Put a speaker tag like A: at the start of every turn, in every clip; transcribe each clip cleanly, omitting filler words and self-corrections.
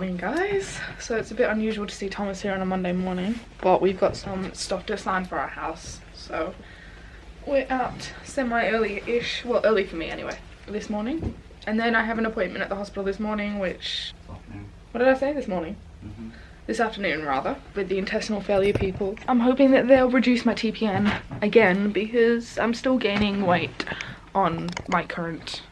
A: morning, guys. So it's a bit unusual to see Thomas here on a Monday morning, but we've got some stuff to sign for our house, so we're out semi-early-ish, well, early for me anyway, this morning. And then I have an appointment at the hospital this morning, which, what did I say, this morning? This afternoon rather, with the intestinal failure people. I'm hoping that they'll reduce my TPN again, because I'm still gaining weight on my current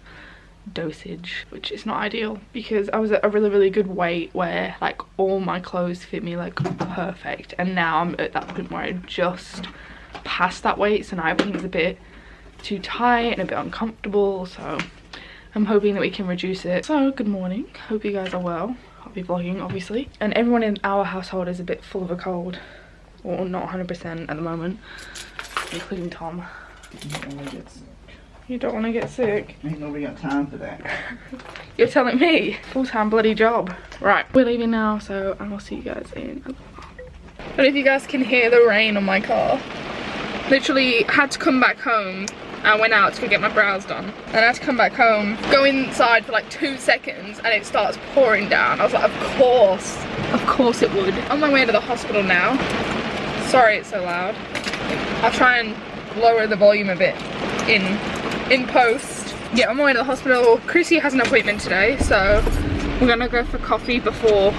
A: dosage, which is not ideal, because I was at a really good weight where like all my clothes fit me like perfect, and now I'm at that point where I just passed that weight, so now everything's a bit too tight and a bit uncomfortable, so I'm hoping that we can reduce it. So good morning, hope you guys are well. I'll be vlogging obviously, and everyone in our household is a bit full of a cold, or not 100% at the moment, including Tom. You don't want to get sick?
B: Ain't nobody got time for that.
A: You're telling me? Full-time bloody job. Right, we're leaving now, so I will see you guys in a little while. I don't know if you guys can hear the rain on my car. Literally had to come back home. I went out to go get my brows done, and I had to come back home, go inside for like 2 seconds, and it starts pouring down. I was like, of course it would. On my way to the hospital now. Sorry it's so loud. I'll try and lower the volume a bit in post. Yeah, on my way to the hospital. Chrissy has an appointment today, so we're gonna go for coffee before,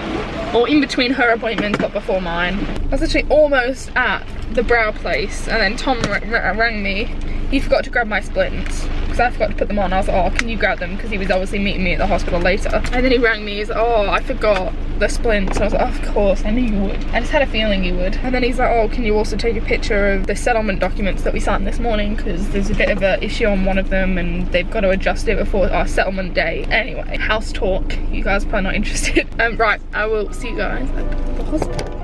A: or in between her appointments, but before mine. I was actually almost at the brow place, and then Tom rang me. He forgot to grab my splints, because I forgot to put them on. I was like, oh, can you grab them? Because he was obviously meeting me at the hospital later. And then he rang me, he's like, oh, I forgot the splints. And I was like, oh, of course, I knew you would. I just had a feeling you would. And then he's like, oh, can you also take a picture of the settlement documents that we signed this morning? Because there's a bit of an issue on one of them, and they've got to adjust it before our settlement day. Anyway, house talk. You guys are probably not interested. Right, I will see you guys at the hospital.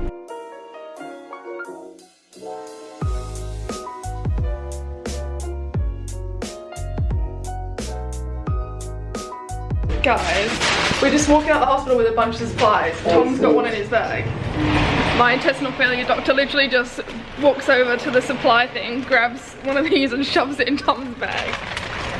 A: Guys, we're just walking out the hospital with a bunch of supplies. Tom's got one in his bag. My intestinal failure doctor literally just walks over to the supply thing, grabs one of these and shoves it in Tom's bag.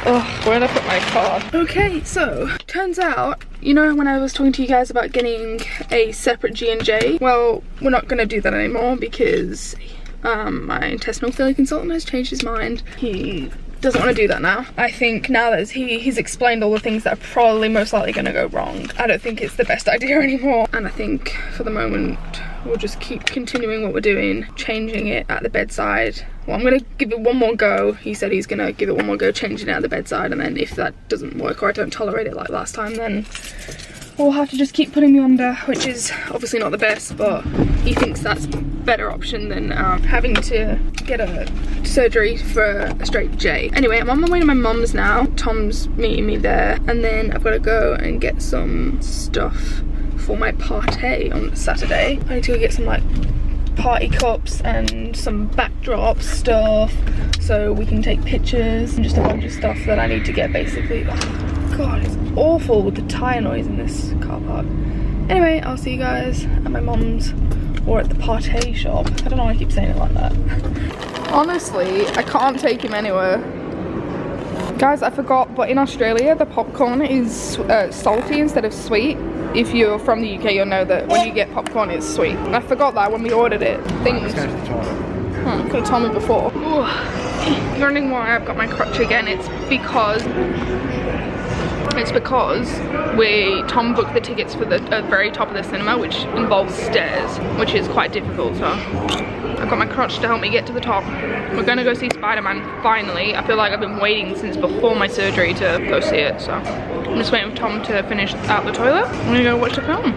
A: Ugh, where did I put my card? Okay, so, turns out, you know when I was talking to you guys about getting a separate G&J? Well, we're not gonna do that anymore because my intestinal failure consultant has changed his mind. He doesn't want to do that now. I think now that he's explained all the things that are probably most likely going to go wrong, I don't think it's the best idea anymore. And I think for the moment we'll just keep continuing what we're doing, changing it at the bedside. Well, I'm going to give it one more go. He said he's going to give it one more go, changing it at the bedside, and then if that doesn't work or I don't tolerate it like last time, then we'll have to just keep putting me under, which is obviously not the best, but he thinks that's a better option than having to get a surgery for a straight J. Anyway, I'm on my way to my mum's now. Tom's meeting me there, and then I've got to go and get some stuff for my party on Saturday. I need to go get some like party cups and some backdrop stuff so we can take pictures, and just a bunch of stuff that I need to get basically. God, it's awful with the tyre noise in this car park. Anyway, I'll see you guys at my mum's or at the party shop. I don't know why I keep saying it like that. Honestly, I can't take him anywhere. Guys, I forgot, but in Australia, the popcorn is salty instead of sweet. If you're from the UK, you'll know that when you get popcorn, it's sweet. And I forgot that when we ordered it. Things. You could have told me before. Ooh. You're wondering why I've got my crutch again. It's because Tom booked the tickets for the very top of the cinema, which involves stairs, which is quite difficult, so I've got my crutch to help me get to the top. We're gonna go see Spider-Man finally. I feel like I've been waiting since before my surgery to go see it, so I'm just waiting for Tom to finish out the toilet. I'm gonna go watch the film.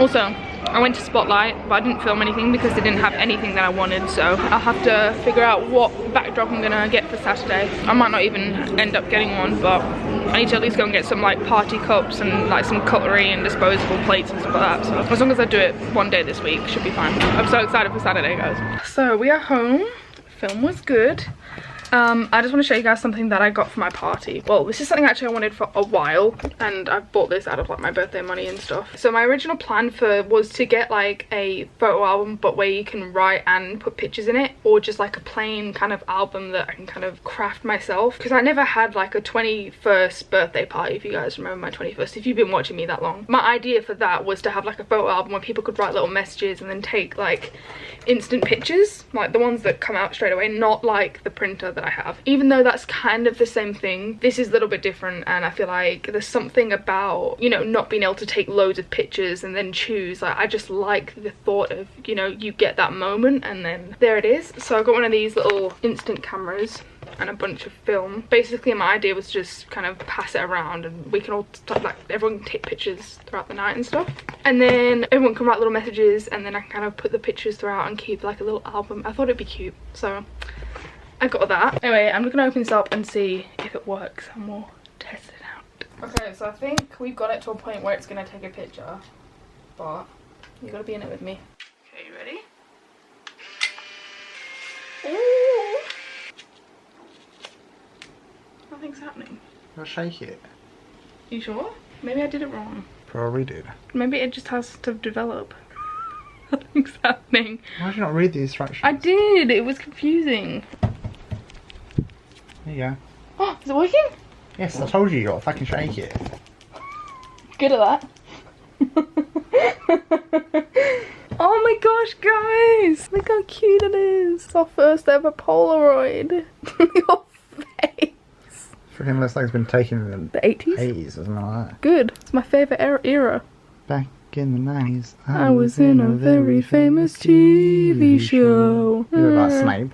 A: Also, I went to Spotlight, but I didn't film anything because they didn't have anything that I wanted, so I'll have to figure out what backdrop I'm gonna get for Saturday. I might not even end up getting one, but I need to at least go and get some like party cups and like some cutlery and disposable plates and stuff like that. So as long as I do it one day this week, should be fine. I'm so excited for Saturday, guys. So we are home. Film was good. I just want to show you guys something that I got for my party. Well, this is something actually I wanted for a while, and I've bought this out of like my birthday money and stuff. So my original plan was to get like a photo album, but where you can write and put pictures in it, or just like a plain kind of album that I can kind of craft myself, because I never had like a 21st birthday party, if you guys remember my 21st, if you've been watching me that long. My idea for that was to have like a photo album where people could write little messages and then take like instant pictures, like the ones that come out straight away, not like the printer that I have. Even though that's kind of the same thing, this is a little bit different, and I feel like there's something about, you know, not being able to take loads of pictures and then choose. Like, I just like the thought of, you know, you get that moment and then there it is. So I got one of these little instant cameras and a bunch of film. Basically my idea was just kind of pass it around, and we can all like, everyone can take pictures throughout the night and stuff, and then everyone can write little messages, and then I can kind of put the pictures throughout and keep like a little album. I thought it'd be cute, so I got that. Anyway, I'm just gonna open this up and see if it works, and we'll test it out. Okay, so I think we've got it to a point where it's gonna take a picture, but you gotta be in it with me. Okay, you ready? Ooh. Nothing's happening.
B: I'll shake it.
A: You sure? Maybe I did it wrong.
B: Probably did.
A: Maybe it just has to develop. Nothing's happening.
B: Why did you not read the instructions?
A: I did. It was confusing.
B: There you go.
A: Oh, is it working?
B: Yes, I told you you got to fucking shake it.
A: Good at that. Oh my gosh, guys! Look how cute it is. It's our first ever Polaroid. Your face.
B: Freaking looks like it's been taken in
A: The 80s?
B: 80s or something like that.
A: Good. It's my favourite era.
B: Back in the 90s,
A: I was in a very famous TV show.
B: You look like Snape.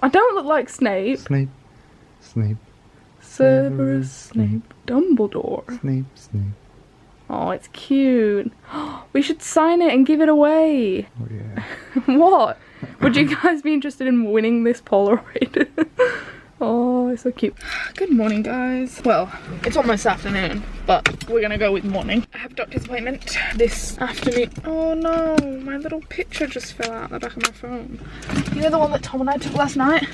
A: I don't look like Snape.
B: Snape. Snape.
A: Severus Snape. Dumbledore.
B: Snape. Snape.
A: Oh, it's cute. We should sign it and give it away.
B: Oh yeah.
A: What? Would you guys be interested in winning this Polaroid? Oh, it's so cute. Good morning, guys. Well, it's almost afternoon, but we're gonna go with morning. I have a doctor's appointment this afternoon. Oh no, my little picture just fell out the back of my phone. You know the one that Tom and I took last night?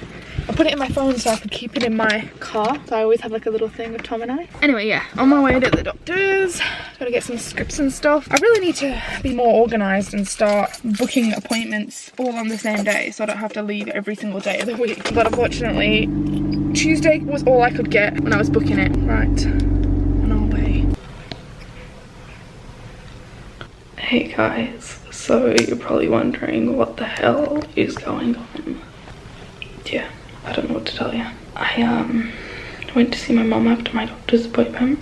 A: I put it in my phone so I could keep it in my car. So I always have like a little thing of Tom and I. Anyway, yeah, on my way to the doctor's. Gotta get some scripts and stuff. I really need to be more organised and start booking appointments all on the same day, so I don't have to leave every single day of the week. But unfortunately, Tuesday was all I could get when I was booking it. Right, on our way. Hey guys, so you're probably wondering what the hell is going on. Yeah, I don't know what to tell you. I went to see my mum after my doctor's appointment.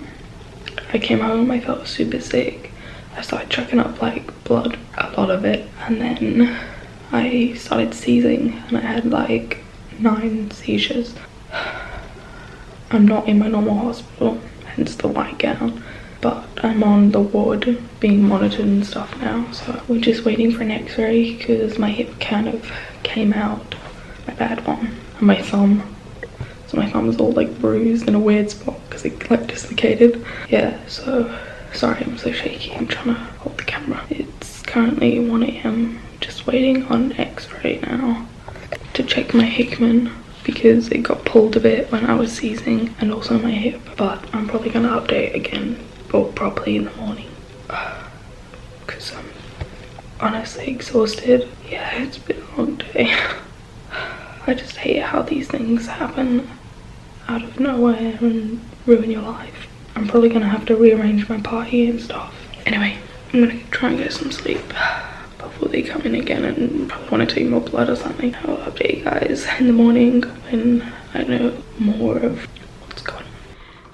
A: I came home, I felt super sick. I started chucking up like blood, a lot of it, and then I started seizing and I had like 9 seizures. I'm not in my normal hospital, hence the white gown, but I'm on the ward being monitored and stuff now, so we're just waiting for an x-ray because my hip kind of came out, my bad one, and my thumb. So my thumb's all like bruised in a weird spot because it like dislocated. Yeah, so sorry I'm so shaky. I'm trying to hold the camera. It's currently 1 AM, just waiting on x-ray now to check my Hickman because it got pulled a bit when I was seizing, and also my hip. But I'm probably gonna update again, or probably in the morning, because I'm honestly exhausted. Yeah, it's been a long day. I just hate how these things happen out of nowhere and ruin your life. I'm probably gonna have to rearrange my party and stuff. Anyway, I'm gonna try and get some sleep before they come in again and probably want to take more blood or something. I'll update you guys in the morning when I know more of what's going on.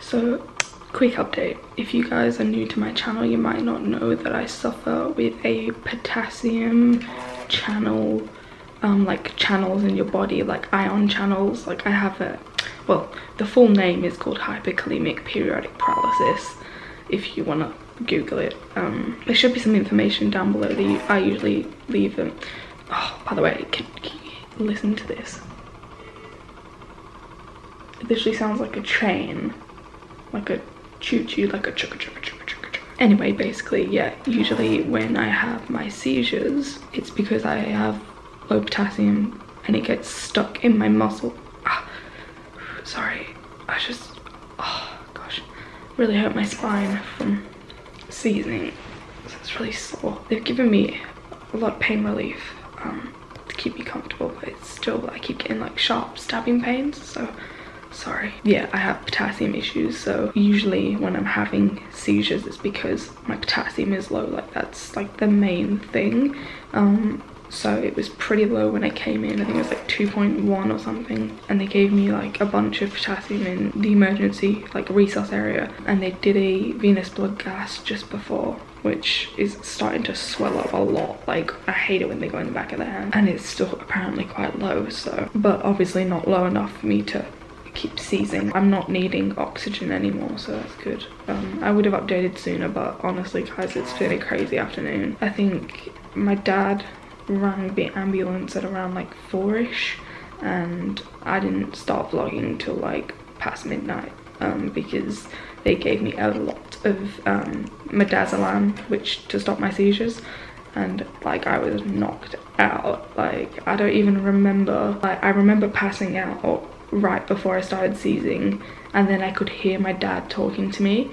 A: So, quick update. If you guys are new to my channel, you might not know that I suffer with a potassium channel, like channels in your body, like ion channels. Like I have a, well, the full name is called hyperkalemic periodic paralysis, if you want to Google it. There should be some information down below that I usually leave them. Oh, by the way, can you listen to this? It literally sounds like a train, like a choo-choo, like a chugga-chugga-chugga-chugga. Anyway, basically, yeah, usually when I have my seizures, it's because I have low potassium and it gets stuck in my muscle. Sorry, I just, oh gosh, really hurt my spine from seizing. So it's really sore. They've given me a lot of pain relief to keep me comfortable, but it's still, I keep getting like sharp stabbing pains, so sorry. Yeah, I have potassium issues, so usually when I'm having seizures it's because my potassium is low. Like that's like the main thing. So it was pretty low when I came in. I think it was like 2.1 or something, and they gave me like a bunch of potassium in the emergency like resus area, and they did a venous blood gas just before, which is starting to swell up a lot. Like I hate it when they go in the back of the hand, and it's still apparently quite low, so, but obviously not low enough for me to keep seizing. I'm not needing oxygen anymore, so that's good. I would have updated sooner, but honestly guys, it's been a crazy afternoon. I think my dad rang the ambulance at around like 4ish, and I didn't start vlogging till like past midnight because they gave me a lot of midazolam, which to stop my seizures, and like I was knocked out. Like I don't even remember, like I remember passing out right before I started seizing, and then I could hear my dad talking to me,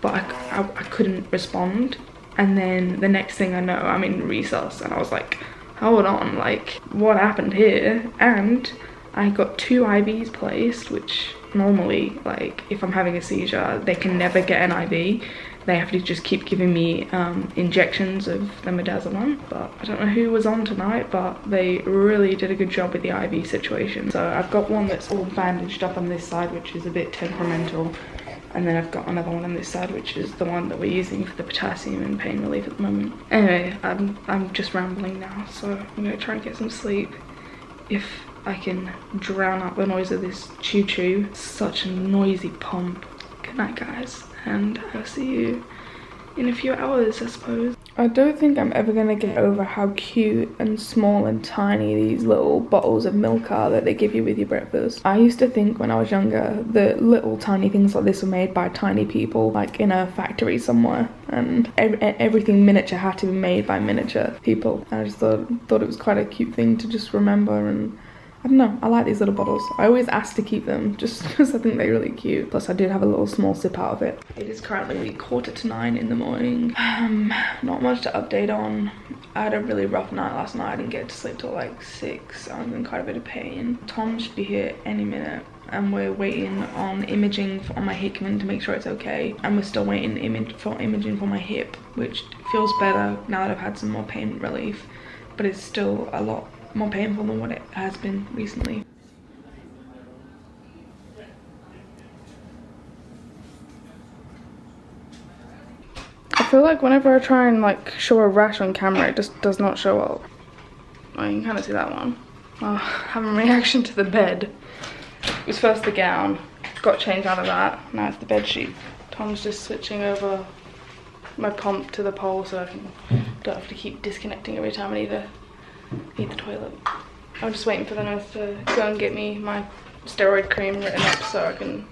A: but I couldn't respond. And then the next thing I know, I'm in resus, and I was like, hold on, like what happened here? And I got 2 IVs placed, which normally, like if I'm having a seizure, they can never get an IV. They have to just keep giving me injections of the midazolam. But I don't know who was on tonight, but they really did a good job with the IV situation. So I've got one that's all bandaged up on this side, which is a bit temperamental, and then I've got another one on this side, which is the one that we're using for the potassium and pain relief at the moment. Anyway, I'm just rambling now, so I'm gonna try and get some sleep if I can drown out the noise of this choo-choo. Such a noisy pump. Good night guys, and I'll see you in a few hours, I suppose. I don't think I'm ever gonna get over how cute and small and tiny these little bottles of milk are that they give you with your breakfast. I used to think when I was younger that little tiny things like this were made by tiny people, like in a factory somewhere, and everything miniature had to be made by miniature people. I just thought it was quite a cute thing to just remember, and I don't know, I like these little bottles. I always ask to keep them just because I think they're really cute. Plus I did have a little small sip out of it. It is currently 8:45 in the morning. Not much to update on. I had a really rough night last night. I didn't get to sleep till like 6. I was in quite a bit of pain. Tom should be here any minute, and we're waiting on imaging on my Hickman to make sure it's okay. And we're still waiting for imaging for my hip, which feels better now that I've had some more pain relief, but it's still a lot more painful than what it has been recently. I feel like whenever I try and like show a rash on camera, it just does not show up. Oh, you can kind of see that one. Oh, having a reaction to the bed. It was first the gown, got changed out of that, now it's the bed sheet. Tom's just switching over my pump to the pole so I don't have to keep disconnecting every time I need the toilet. I'm just waiting for the nurse to go and get me my steroid cream written up so I can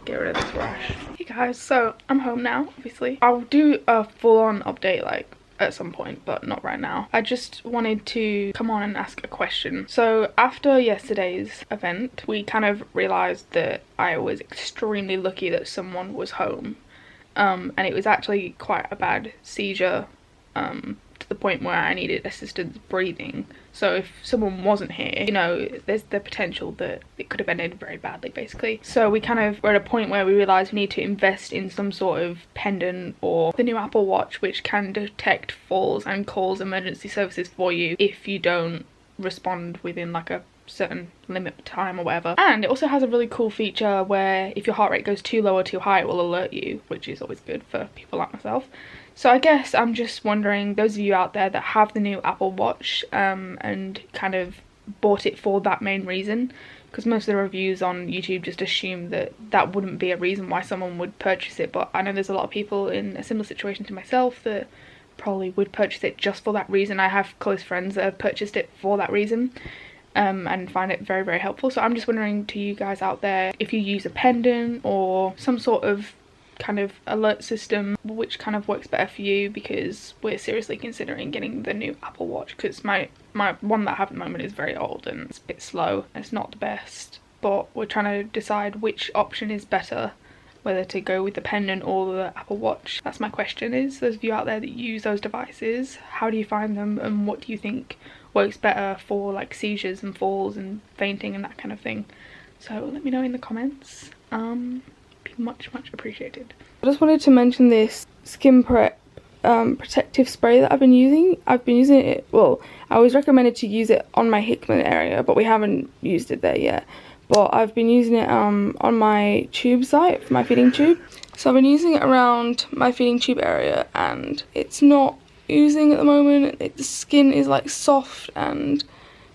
A: get rid of this rash. Hey guys, so I'm home now, obviously. I'll do a full-on update like at some point, but not right now. I just wanted to come on and ask a question. So after yesterday's event, we kind of realized that I was extremely lucky that someone was home, and it was actually quite a bad seizure, to the point where I needed assistance breathing. So if someone wasn't here, you know, there's the potential that it could have ended very badly, basically. So we kind of were at a point where we realized we need to invest in some sort of pendant or the new Apple Watch, which can detect falls and calls emergency services for you if you don't respond within like a certain limit time or whatever. And it also has a really cool feature where if your heart rate goes too low or too high, it will alert you, which is always good for people like myself. So I guess I'm just wondering, those of you out there that have the new Apple Watch and kind of bought it for that main reason, because most of the reviews on YouTube just assume that that wouldn't be a reason why someone would purchase it, but I know there's a lot of people in a similar situation to myself that probably would purchase it just for that reason. I have close friends that have purchased it for that reason, and find it very, very helpful. So I'm just wondering to you guys out there, if you use a pendant or some sort of kind of alert system, which kind of works better for you, because we're seriously considering getting the new Apple Watch, because my one that I have at the moment is very old and it's a bit slow. It's not the best but we're trying to decide which option is better, whether to go with the pendant or the Apple Watch. That's my question. Is those of you out there that use those devices, how do you find them, and what do you think works better for like seizures and falls and fainting and that kind of thing? So let me know in the comments. Be much appreciated. I just wanted to mention this Skin Prep protective spray that I've been using. I've been using it, well, I was recommended to use it on my Hickman area, but we haven't used it there yet. But I've been using it on my tube site, my feeding tube. So I've been using it around my feeding tube area, and it's not oozing at the moment. The skin is like soft and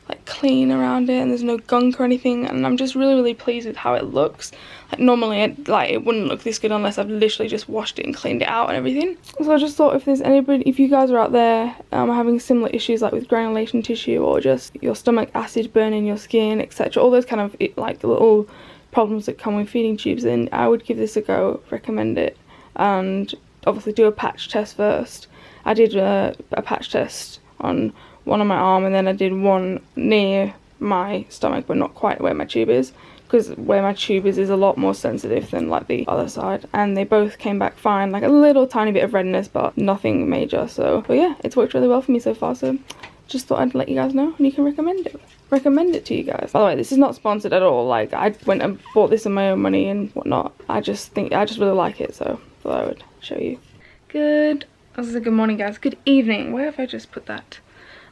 A: like clean around it, and there's no gunk or anything, and I'm just really pleased with how it looks. Like normally it wouldn't look this good unless I've literally just washed it and cleaned it out and everything. So I just thought if there's anybody, if you guys are out there having similar issues like with granulation tissue or just your stomach acid burning your skin, etc., all those kind of like the little problems that come with feeding tubes, then I would give this a go, recommend it, and obviously do a patch test first. I did a patch test on one on my arm, and then I did one near my stomach but not quite where my tube is, because where my tube is a lot more sensitive than like the other side, and they both came back fine, like a little tiny bit of redness but nothing major. So but yeah, it's worked really well for me so far, so just thought I'd let you guys know, and you can recommend it to you guys. By the way, this is not sponsored at all, like I went and bought this in my own money and whatnot. I just really like it, so thought I would show you. Good morning guys, good evening, where have I just put that?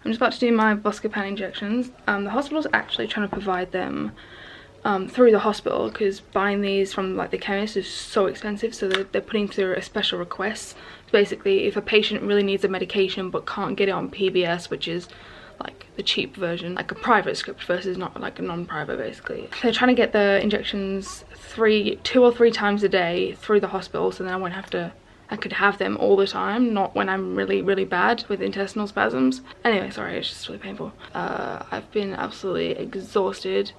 A: I'm just about to do my Buscopan injections. The hospital's actually trying to provide them through the hospital, because buying these from like the chemist is so expensive, so they're putting through a special request. So basically, if a patient really needs a medication but can't get it on PBS, which is like the cheap version, like a private script versus not like a non-private basically. They're trying to get the injections 2 or 3 times a day through the hospital, so then I could have them all the time, not when I'm really bad with intestinal spasms. Anyway, sorry, it's just really painful. I've been absolutely exhausted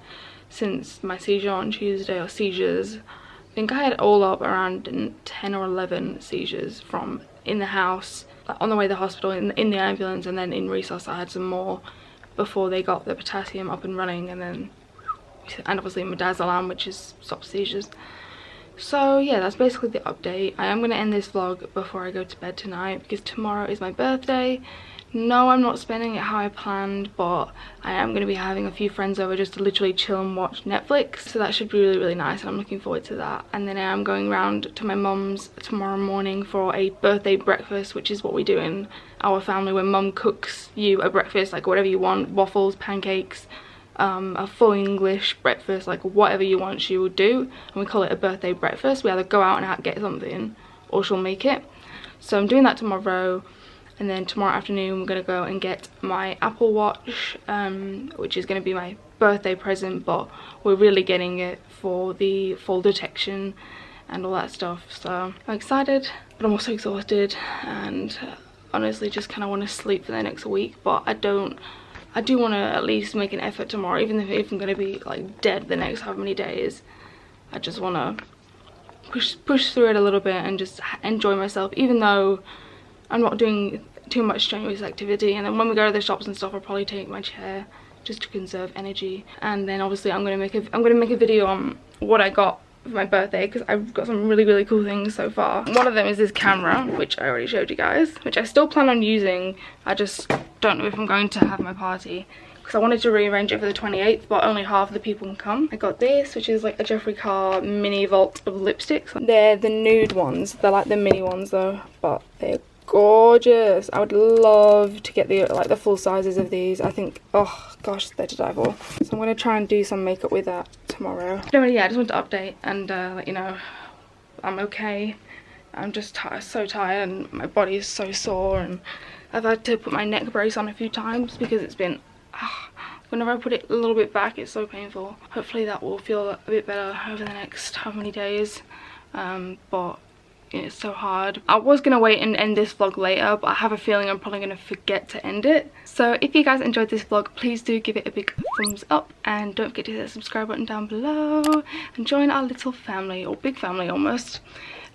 A: since my seizure on Tuesday, or seizures. I think I had all up around 10 or 11 seizures from in the house, like on the way to the hospital, in the ambulance, and then in resus I had some more before they got the potassium up and running, and obviously midazolam, which is stops seizures. So yeah, that's basically the update. I am going to end this vlog before I go to bed tonight, because tomorrow is my birthday. No, I'm not spending it how I planned, but I am going to be having a few friends over just to literally chill and watch Netflix. So that should be really nice, and I'm looking forward to that. And then I am going round to my mum's tomorrow morning for a birthday breakfast, which is what we do in our family, when mum cooks you a breakfast, like whatever you want, waffles, pancakes, a full English breakfast, like whatever you want she will do, and we call it a birthday breakfast. We either go out and get something or she'll make it. So I'm doing that tomorrow, and then tomorrow afternoon we're going to go and get my Apple Watch, which is going to be my birthday present, but we're really getting it for the fall detection and all that stuff. So I'm excited, but I'm also exhausted, and honestly just kind of want to sleep for the next week. But I do want to at least make an effort tomorrow, even if I'm going to be like dead the next how many days. I just want to push through it a little bit and just enjoy myself, even though I'm not doing too much strenuous activity. And then when we go to the shops and stuff, I'll probably take my chair just to conserve energy. And then obviously I'm going to make a video on what I got for my birthday, because I've got some really cool things so far. One of them is this camera, which I already showed you guys, which I still plan on using. I just don't know if I'm going to have my party, because I wanted to rearrange it for the 28th, but only half of the people can come. I got this, which is like a Jeffree Carr mini vault of lipsticks. They're the nude ones. They're like the mini ones though, but they're gorgeous. I would love to get the full sizes of these. I think, oh gosh, they're to die for. So I'm going to try and do some makeup with that tomorrow. Anyway, yeah, I just want to update and let you know I'm okay. I'm just so tired, and my body is so sore, and I've had to put my neck brace on a few times because it's been whenever I put it a little bit back, it's so painful. Hopefully that will feel a bit better over the next how many days, but it's so hard. I was gonna wait and end this vlog later, but I have a feeling I'm probably gonna forget to end it. So if you guys enjoyed this vlog, please do give it a big thumbs up, and don't forget to hit the subscribe button down below and join our little family, or big family almost.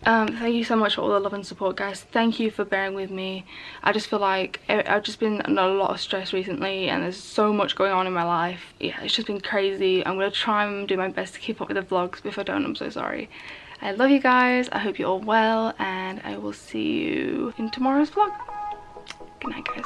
A: Thank you so much for all the love and support, guys. Thank you for bearing with me. I just feel like I've just been under a lot of stress recently, and there's so much going on in my life. Yeah, it's just been crazy. I'm gonna try and do my best to keep up with the vlogs, but if I don't, I'm so sorry. I love you guys. I hope you're all well, and I will see you in tomorrow's vlog. Good night, guys.